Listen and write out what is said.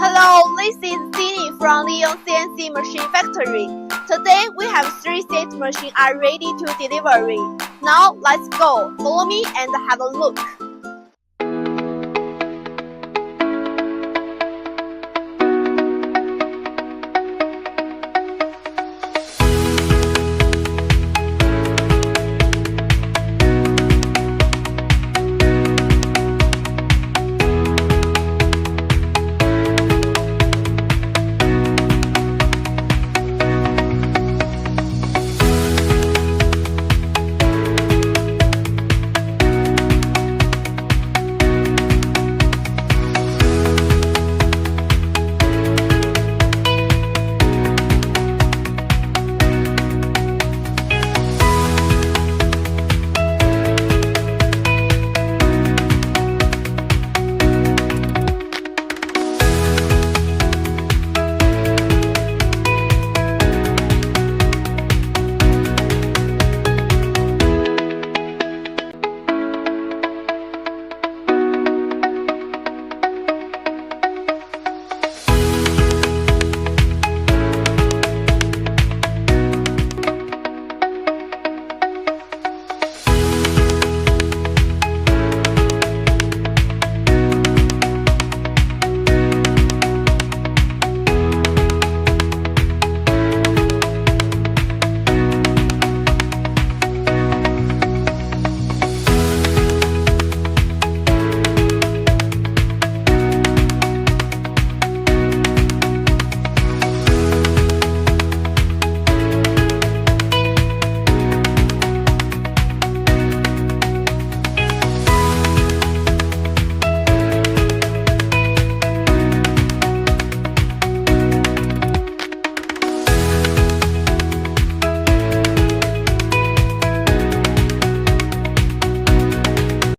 Hello, this is Cindy from Leon CNC Machine Factory. Today we have 3 set machines are ready to delivery. Now let's go. Follow me and have a look.